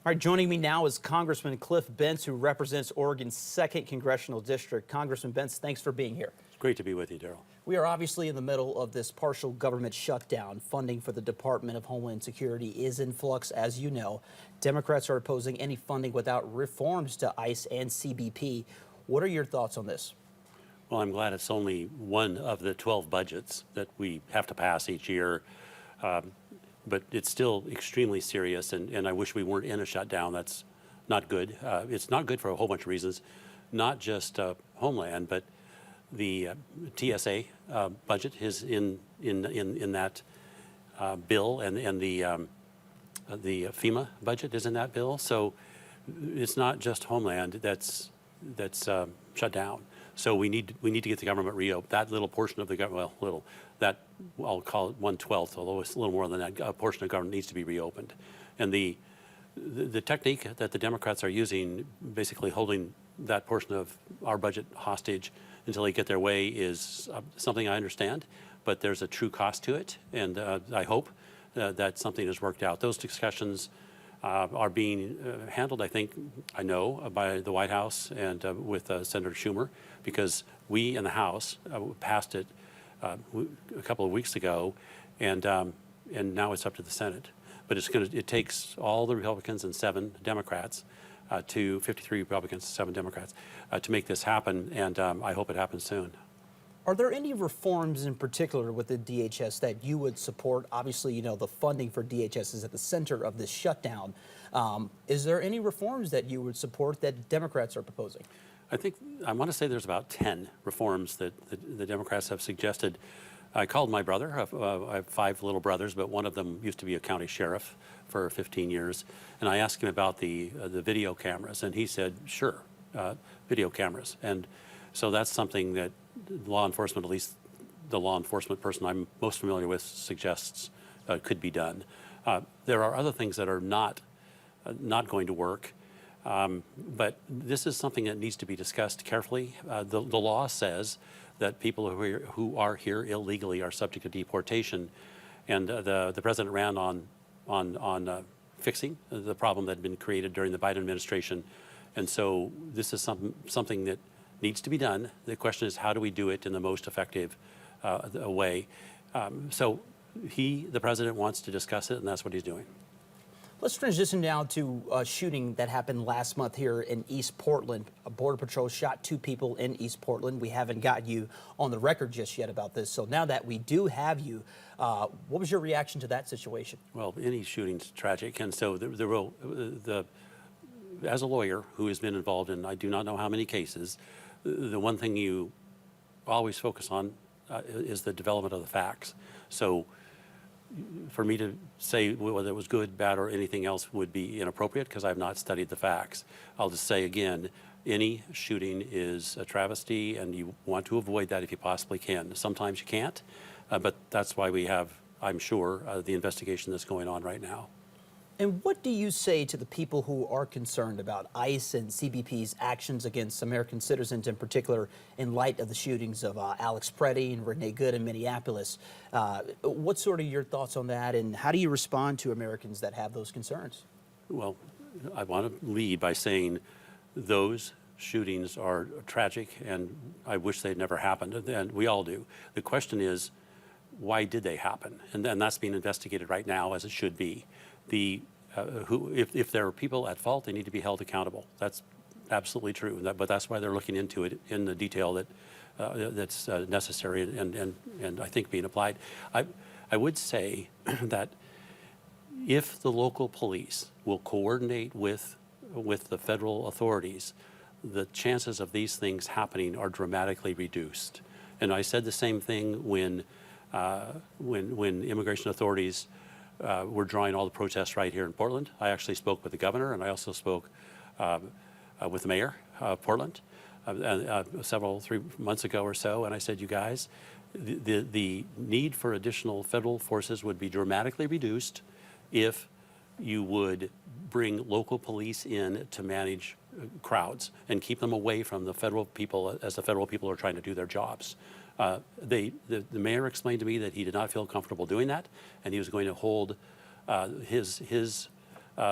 All right, joining me now is Congressman Cliff Bentz, who represents Oregon's 2nd Congressional District. Congressman Bentz, thanks for being here. It's great to be with you, Darryl. We are obviously in the middle of this partial government shutdown. Funding for the Department of Homeland Security is in flux, as you know. Democrats are opposing any funding without reforms to ICE and CBP. What are your thoughts on this? Well, I'm glad it's only one of the 12 budgets that we have to pass each year. But it's still extremely serious, and I wish we weren't in a shutdown. That's not good. It's not good for a whole bunch of reasons, not just Homeland, but the TSA budget is in that bill, and the FEMA budget is in that bill. So it's not just Homeland that's shut down. So we need to get the government reopened. That little portion of the government, well, that I'll call it 1/12, although it's a little more than that. A portion of government needs to be reopened, and the technique that the Democrats are using, basically holding that portion of our budget hostage until they get their way, is something I understand. But there's a true cost to it, and I hope that something is worked out. Those discussions are being handled, I know, by the White House and with Senator Schumer, because we in the House passed it a couple of weeks ago, and now it's up to the Senate. But it takes all the Republicans and 7 Democrats to 53 Republicans, 7 Democrats to make this happen, and I hope it happens soon. Are there any reforms in particular with the DHS that you would support? Obviously, you know, the funding for DHS is at the center of this shutdown. Is there any reforms that you would support that Democrats are proposing? I want to say there's about 10 reforms that the Democrats have suggested. I called my brother. I have 5 little brothers, but one of them used to be a county sheriff for 15 years. And I asked him about the video cameras, and he said, sure, video cameras. And so that's something that law enforcement, at least the law enforcement person I'm most familiar with, suggests could be done. There are other things that are not going to work. But this is something that needs to be discussed carefully. The law says that people who are here illegally are subject to deportation, and the president ran on fixing the problem that had been created during the Biden administration, and so this is something that needs to be done. The question is, how do we do it in the most effective way? So the president wants to discuss it, and that's what he's doing. Let's transition now to a shooting that happened last month here in East Portland. A Border Patrol shot 2 people in East Portland. We haven't got you on the record just yet about this. So now that we do have you, what was your reaction to that situation? Well, any shooting's tragic, and so as a lawyer who has been involved in I do not know how many cases, the one thing you always focus on is the development of the facts. So for me to say whether it was good, bad, or anything else would be inappropriate because I've not studied the facts. I'll just say again, any shooting is a travesty, and you want to avoid that if you possibly can. Sometimes you can't, but that's why we have, I'm sure, the investigation that's going on right now. And what do you say to the people who are concerned about ICE and CBP's actions against American citizens, in particular, in light of the shootings of Alex Pretti and Renee in Minneapolis? What's sort of your thoughts on that, and how do you respond to Americans that have those concerns? Well, I want to lead by saying those shootings are tragic, and I wish they'd never happened, and we all do. The question is, why did they happen? And that's being investigated right now, as it should be. If there are people at fault, they need to be held accountable. That's absolutely true. But that's why they're looking into it in the detail that's necessary and I think being applied. I would say that if the local police will coordinate with the federal authorities, the chances of these things happening are dramatically reduced. And I said the same thing when immigration authorities we're drawing all the protests right here in Portland. I actually spoke with the governor, and I also spoke with the mayor of Portland 3 months ago or so, and I said, you guys, the need for additional federal forces would be dramatically reduced if you would bring local police in to manage crowds and keep them away from the federal people as the federal people are trying to do their jobs. The mayor explained to me that he did not feel comfortable doing that, and he was going to hold his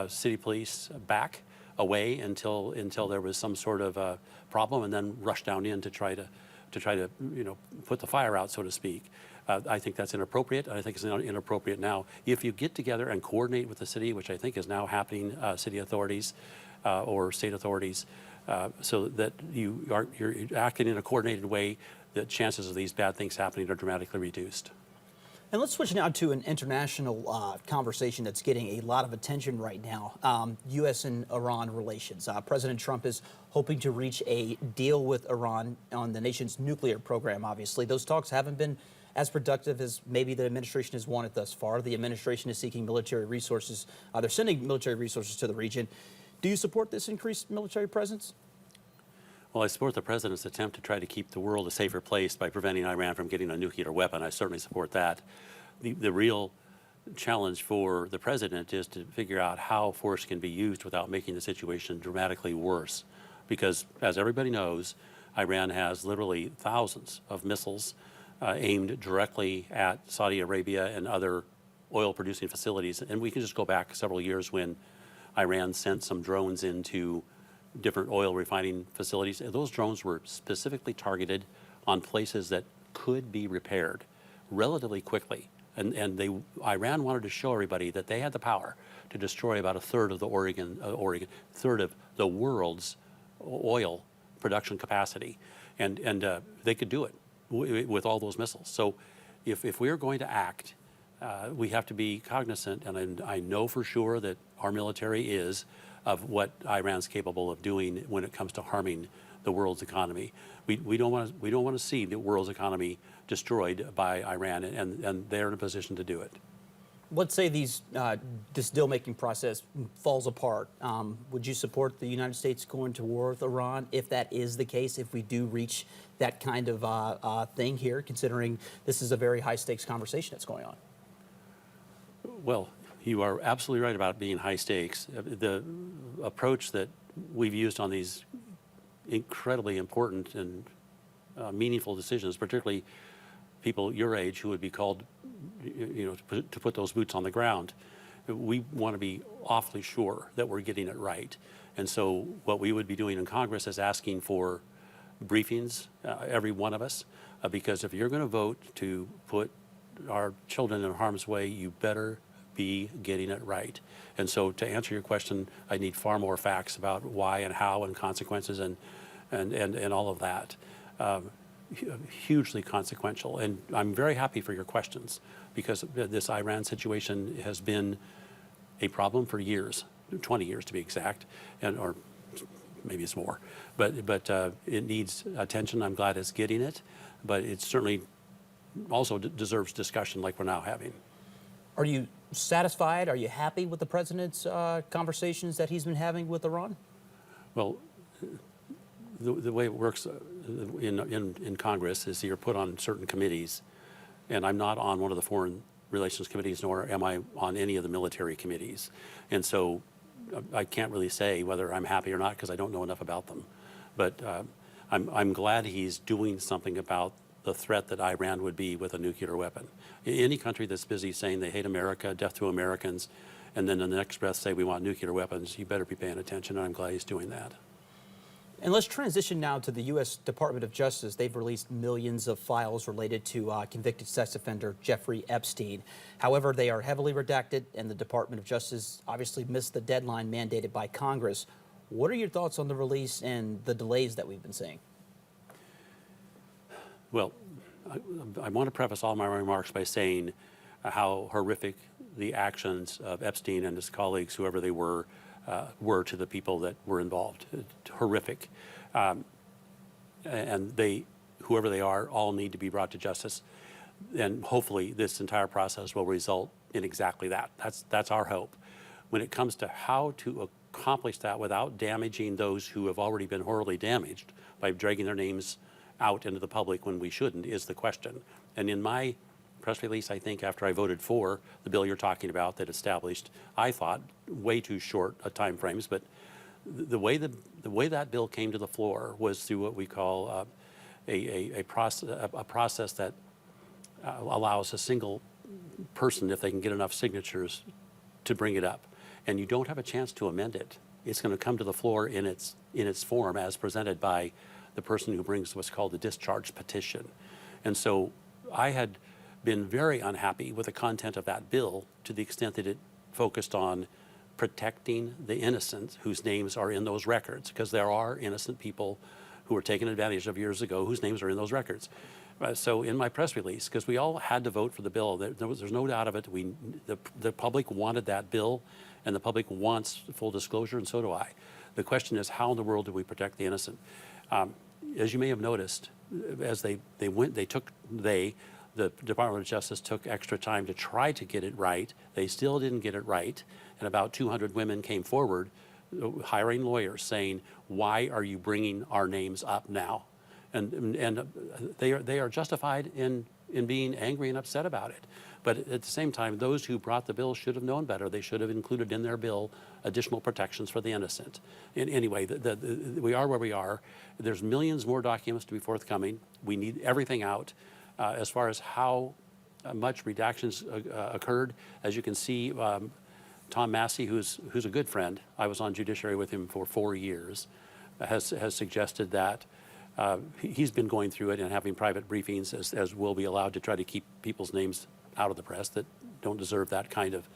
city police back away until there was some sort of problem, and then rush down in to try to put the fire out, so to speak. I think that's inappropriate. I think it's inappropriate now. If you get together and coordinate with the city, which I think is now happening, city authorities or state authorities, so that you're acting in a coordinated way, the chances of these bad things happening are dramatically reduced. And let's switch now to an international conversation that's getting a lot of attention right now, U.S. and Iran relations. President Trump is hoping to reach a deal with Iran on the nation's nuclear program, obviously. Those talks haven't been as productive as maybe the administration has wanted thus far. The administration is seeking military resources. They're sending military resources to the region. Do you support this increased military presence? Well, I support the president's attempt to try to keep the world a safer place by preventing Iran from getting a nuclear weapon. I certainly support that. The real challenge for the president is to figure out how force can be used without making the situation dramatically worse. Because, as everybody knows, Iran has literally thousands of missiles aimed directly at Saudi Arabia and other oil-producing facilities. And we can just go back several years when Iran sent some drones into different oil refining facilities. And those drones were specifically targeted on places that could be repaired relatively quickly. And Iran wanted to show everybody that they had the power to destroy about a third of the third of the world's oil production capacity. And they could do it with all those missiles. So if we are going to act, we have to be cognizant, and I know for sure that our military is, of what Iran's capable of doing when it comes to harming the world's economy. We don't want to see the world's economy destroyed by Iran, and they're in a position to do it. Let's say this deal-making process falls apart. Would you support the United States going to war with Iran if that is the case, if we do reach that kind of thing here, considering this is a very high-stakes conversation that's going on? Well, you are absolutely right about being high stakes. The approach that we've used on these incredibly important and meaningful decisions, particularly people your age who would be called, to put those boots on the ground, we want to be awfully sure that we're getting it right. And so what we would be doing in Congress is asking for briefings, every one of us, because if you're going to vote to put our children in harm's way, you better be getting it right. And so to answer your question, I need far more facts about why and how and consequences and all of that. Hugely consequential. And I'm very happy for your questions, because this Iran situation has been a problem for years, 20 years to be exact, or maybe it's more. But it needs attention. I'm glad it's getting it, but it certainly also deserves discussion like we're now having. Are you satisfied? Are you happy with the president's conversations that he's been having with Iran? Well, the way it works in Congress is you're put on certain committees, and I'm not on one of the foreign relations committees, nor am I on any of the military committees. And so I can't really say whether I'm happy or not, because I don't know enough about them. But I'm glad he's doing something about the threat that Iran would be with a nuclear weapon. Any country that's busy saying they hate America, death to Americans, and then in the next breath say we want nuclear weapons, you better be paying attention, and I'm glad he's doing that. And let's transition now to the U.S. Department of Justice. They've released millions of files related to convicted sex offender Jeffrey Epstein. However, they are heavily redacted, and the Department of Justice obviously missed the deadline mandated by Congress. What are your thoughts on the release and the delays that we've been seeing? Well, I want to preface all my remarks by saying how horrific the actions of Epstein and his colleagues, whoever they were to the people that were involved. Horrific. And whoever they are, all need to be brought to justice. And hopefully this entire process will result in exactly that. That's our hope. When it comes to how to accomplish that without damaging those who have already been horribly damaged by dragging their names out into the public when we shouldn't, is the question. And in my press release, I think, after I voted for the bill you're talking about that established, I thought, way too short time frames, but the way that bill came to the floor was through what we call a process that allows a single person, if they can get enough signatures, to bring it up. and you don't have a chance to amend it, it's going to come to the floor in its form as presented by the person who brings what's called the discharge petition. And so I had been very unhappy with the content of that bill to the extent that it focused on protecting the innocent whose names are in those records, because there are innocent people who were taken advantage of years ago whose names are in those records. So in my press release, because we all had to vote for the bill, there's no doubt of it, the public wanted that bill, and the public wants full disclosure, and so do I. The question is, how in the world do we protect the innocent? As you may have noticed, as the Department of Justice took extra time to try to get it right. They still didn't get it right, and about 200 women came forward, hiring lawyers, saying, "Why are you bringing our names up now?" And they are justified in being angry and upset about it. But at the same time, those who brought the bill should have known better. They should have included in their bill additional protections for the innocent. Anyway, we are where we are. There's millions more documents to be forthcoming. We need everything out. As far as how much redactions occurred, as you can see, Tom Massey, who's a good friend, I was on judiciary with him for 4 years, has suggested that he's been going through it and having private briefings, as will be allowed, to try to keep people's names out of the press that don't deserve that kind of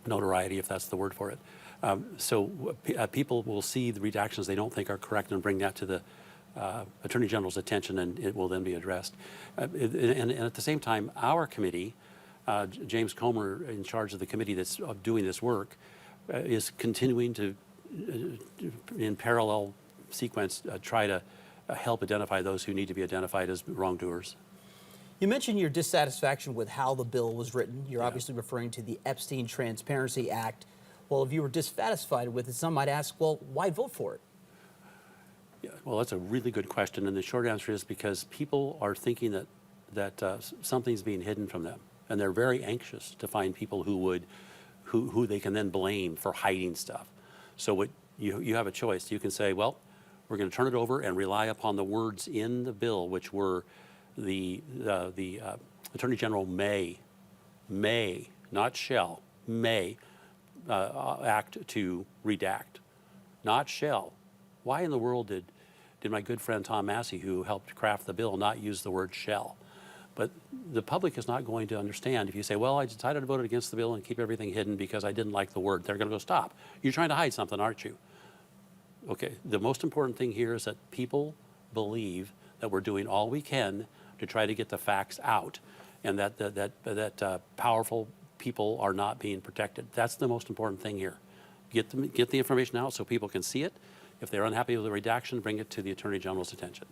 notoriety, if that's the word for it. So people will see the redactions they don't think are correct and bring that to the Attorney General's attention, and it will then be addressed. And at the same time, our committee, James Comer, in charge of the committee that's doing this work, is continuing to, in parallel sequence, try to help identify those who need to be identified as wrongdoers. You mentioned your dissatisfaction with how the bill was written. You're obviously referring to the Epstein Transparency Act. Well, if you were dissatisfied with it, some might ask, well, why vote for it? Yeah, well, that's a really good question, and the short answer is because people are thinking that something's being hidden from them, and they're very anxious to find people who they can then blame for hiding stuff. So you have a choice. You can say, well, we're going to turn it over and rely upon the words in the bill, which were the Attorney General may, not shall, may act to redact, not shall. Why in the world did my good friend Tom Massey, who helped craft the bill, not use the word shall? But the public is not going to understand if you say, well, I decided to vote against the bill and keep everything hidden because I didn't like the word. They're going to go, stop. You're trying to hide something, aren't you? Okay, the most important thing here is that people believe that we're doing all we can to try to get the facts out, and that powerful people are not being protected. That's the most important thing here. Get the information out so people can see it. If they're unhappy with the redaction, bring it to the Attorney General's attention.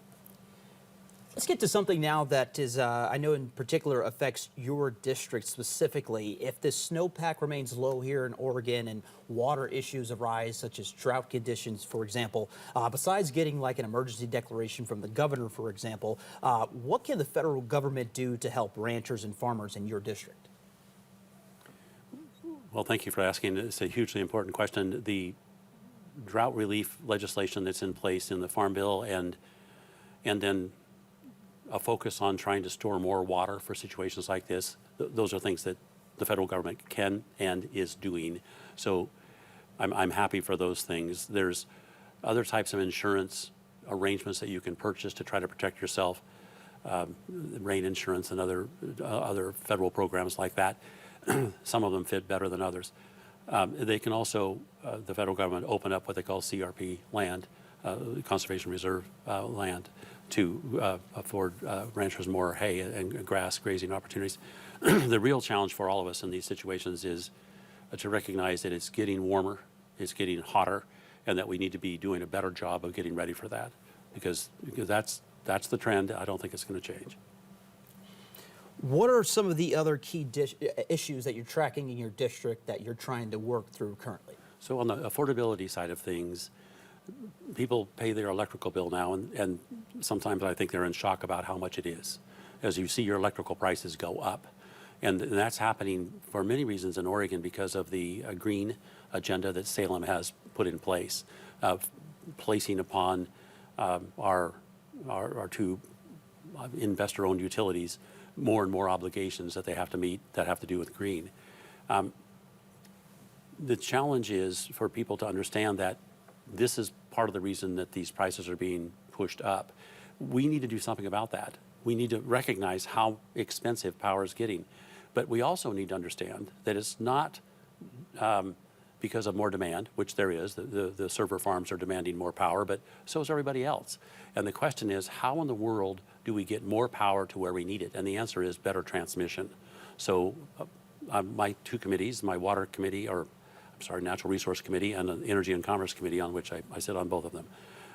Let's get to something now that is, I know in particular affects your district specifically. If this snowpack remains low here in Oregon and water issues arise, such as drought conditions, for example, besides getting like an emergency declaration from the governor, for example, what can the federal government do to help ranchers and farmers in your district? Well, thank you for asking. It's a hugely important question. The drought relief legislation that's in place in the Farm Bill, and then a focus on trying to store more water for situations like this. Those are things that the federal government can and is doing. So I'm happy for those things. There's other types of insurance arrangements that you can purchase to try to protect yourself, rain insurance and other federal programs like that. Some of them fit better than others. They can also, the federal government, open up what they call CRP land, Conservation Reserve land, to afford ranchers more hay and grass grazing opportunities. The real challenge for all of us in these situations is to recognize that it's getting warmer, it's getting hotter, and that we need to be doing a better job of getting ready for that, because that's the trend. I don't think it's going to change. What are some of the other key issues that you're tracking in your district that you're trying to work through currently? So on the affordability side of things, people pay their electrical bill now, and sometimes I think they're in shock about how much it is, as you see your electrical prices go up. And that's happening for many reasons in Oregon because of the green agenda that Salem has put in place, placing upon our two investor-owned utilities more and more obligations that they have to meet that have to do with green. the challenge is for people to understand that this is part of the reason that these prices are being pushed up. We need to do something about that. We need to recognize how expensive power is getting. But we also need to understand that it's not because of more demand, which there is. The server farms are demanding more power, but so is everybody else. And the question is, how in the world do we get more power to where we need it? And the answer is better transmission. So my two committees, my water committee, or I'm sorry, natural resource committee, and the energy and commerce committee, on which I sit on both of them,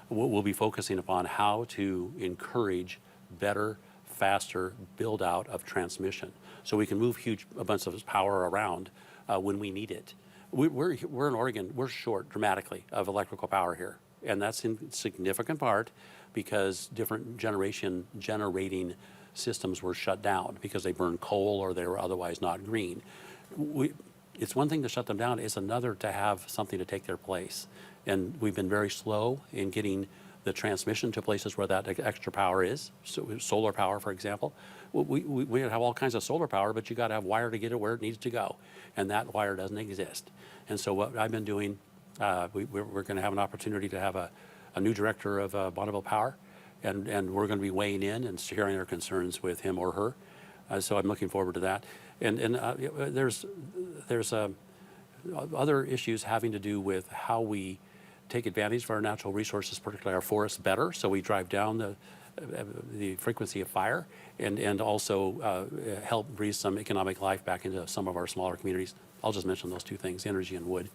we'll be focusing upon how to encourage better, faster build out of transmission, so we can move a bunch of power around when we need it. We're in Oregon, we're short dramatically of electrical power here. And that's in significant part because different generating systems were shut down because they burned coal or they were otherwise not green. It's one thing to shut them down, it's another to have something to take their place. And we've been very slow in getting the transmission to places where that extra power is. So solar power, for example. We have all kinds of solar power, but you got to have wire to get it where it needs to go. And that wire doesn't exist. And so what I've been doing, we're going to have an opportunity to have a new director of Bonneville Power, and we're going to be weighing in and sharing our concerns with him or her. So I'm looking forward to that. And there's other issues having to do with how we take advantage of our natural resources, particularly our forests, better, so we drive down the frequency of fire, and also help breathe some economic life back into some of our smaller communities. I'll just mention those two things, energy and wood.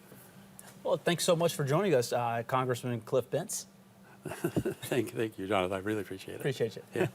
Well, thanks so much for joining us, Congressman Cliff Bentz. Thank you, Jonathan. I really appreciate it. Appreciate you. Yeah.